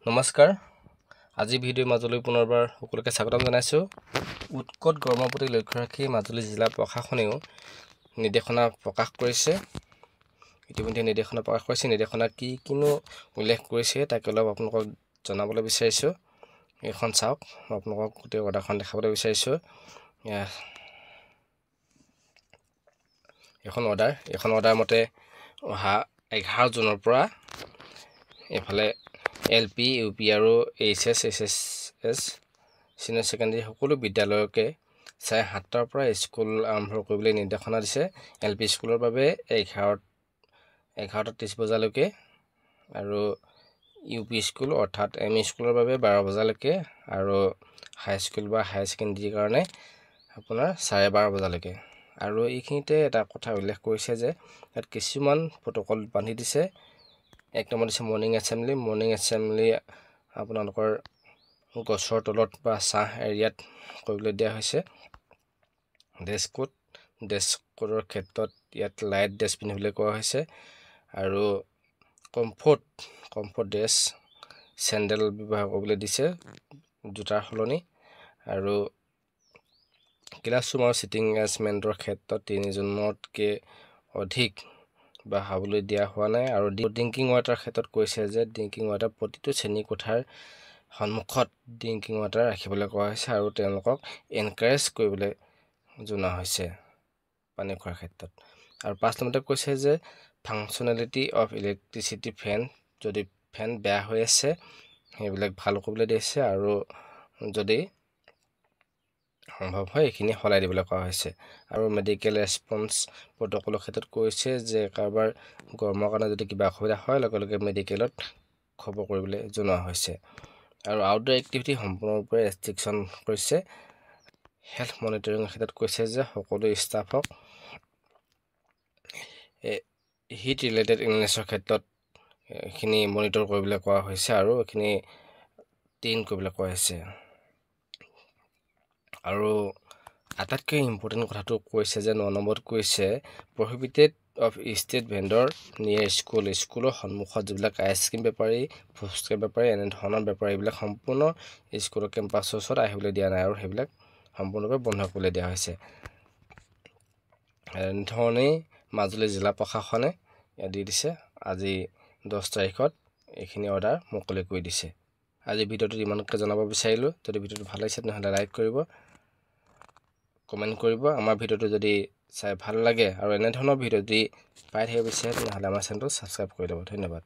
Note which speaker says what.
Speaker 1: নমস্কাৰ আজি ভিডিঅ' মাজলৈ পুনৰবাৰ সকলোকে স্বাগতম জনাইছোঁ উৎকট গৰমৰ প্ৰতি লক্ষ্য ৰাখি মাজুলী জিলা প্ৰশাসনেও নিৰ্দেশনা প্ৰকাশ কৰিছে ইতিমধ্যে নিৰ্দেশনা কিনো উল্লেখ কৰিছে তাকে অলপ আপোনালোকক জনাবলৈ বিচাৰিছোঁ এখন চাওক মই আপোনালোকক গোটেই অৰ্ডাৰখন দেখাবলৈ বিচাৰিছোঁ এখন অৰ্ডাৰ মতে অহা 11 জুনৰ পৰা এফালে LP UP আৰু HSSS সিনিয়ৰ সেকেন্ডাৰী সকলো বিদ্যালয়কে 7:30 পৰা স্কুল আৰম্ভ কৰিবলৈ নিৰ্দেশনা দিছে LP স্কুলৰ বাবে 11:30 বজালৈকে আৰু UP স্কুল অৰ্থাৎ ME স্কুলৰ বাবে 12 বজালৈকে আৰু হাই স্কুল বা হাই সেকেন্ডাৰীৰ কাৰণে আপোনাৰ 12:30 বজালৈকে আৰু এইখিনিতে এটা কথা উল্লেখ কৰিছে যে ইয়াত কিছুমান প্ৰটোকল বান্ধি দিছে এক নম্বৰ দিছে মৰ্নিং এছেম্বলি আপোনালোকৰ গছৰ তলত বা ছাহ এৰিয়াত কৰিবলৈ দিয়া হৈছে ড্ৰেছ কোডৰ ক্ষেত্ৰত ইয়াত লাইট ড্ৰেছ পিন্ধিবলৈ কোৱা হৈছে আৰু কমফৰ্ট ড্ৰেছ চেণ্ডেল ব্যৱহাৰ কৰিবলৈ দিছে জোতাৰ সলনি আৰু ক্লাছৰুম আৰু সিটিং এৰেঞ্জমেণ্টৰ ক্ষেত্ৰত 3 জনতকৈ অধিক বা হাবলৈ দিয়া হোৱা নাই আৰু ড্ৰিংকিং ৱাটাৰ ক্ষেত্ৰত কৈছে যে ড্ৰিংকিং ৱাটাৰ প্ৰতিটো শ্ৰেণী কোঠাৰ সন্মুখত ড্ৰিংকিং ৱাটাৰ ৰাখিবলৈ কোৱা হৈছে আৰু তেওঁলোকক এনকাৰেজ কৰিবলৈ জনোৱা হৈছে পানী খোৱাৰ ক্ষেত্ৰত আৰু 5 নম্বৰতে কৈছে যে ফাংচনেলিটি অফ ইলেক্ট্ৰিচিটি ফেন যদি ফেন বেয়া হৈ আছে সেইবিলাক ভাল কৰিবলৈ দিছে আৰু যদি সম্ভৱ হয় এইখিনি হলাই দিবলৈ কোৱা হৈছে আৰু মেডিকেল ৰেসপন্স প্ৰটোকলৰ ক্ষেত্ৰত কৈছে যে কাৰোবাৰ গৰমৰ কাৰণে যদি কিবা অসুবিধা হয় লগে মেডিকেলত খবৰ কৰিবলৈ জনোৱা হৈছে আৰু আউটডোৰ এক্টিভিটি সম্পূৰ্ণৰূপে ৰেষ্ট্ৰিকশন কৰিছে হেলথ মনিটৰিংৰ ক্ষেত্ৰত কৈছে যে সকলো ষ্টাফক হিট ৰিলেটেড ইলনেছৰ ক্ষেত্ৰত এখিনি মনিটৰ কৰিবলৈ কোৱা হৈছে আৰু এখিনি ট্ৰেইন কৰিবলৈ কোৱা হৈছে আৰু আটাইতকৈ ইম্পৰ্টেণ্ট কথাটো কৈছে যে 9 নম্বৰত কৈছে প্ৰহিবিটেড অফ ষ্টেট ভেণ্ডৰ নিয়াৰ স্কুলৰ সন্মুখত যিবিলাক আইচক্ৰীম বেপাৰী ফুচকা বেপাৰী এনে ধৰণৰ বেপাৰীবিলাক সম্পূৰ্ণ স্কুলৰ কেম্পাছৰ ওচৰত আহিবলৈ দিয়া নাই আৰু সেইবিলাক সম্পূৰ্ণৰূপে বন্ধ কৰিবলৈ দিয়া হৈছে এনেধৰণেই মাজুলী জিলা প্ৰশাসনে দি দিছে আজি 10 তাৰিখত এইখিনি অৰ্ডাৰ মুকলি কৰি দিছে আজি ভিডিঅ'টো ইমানকৈ জনাব বিচাৰিলোঁ যদি ভিডিঅ'টো ভাল লাগিছে তেনেহ'লে লাইক কৰিব কমেন্ট কৰিব আমাৰ ভিডিঅ'টো যদি চাই ভাল লাগে আৰু এনে ধৰণৰ ভিডিঅ' যদি পাই থাকিব বিচাৰে তেনেহ'লে আমাৰ চেনেলটো সাবস্ক্ৰাইব কৰি ল'ব ধন্যবাদ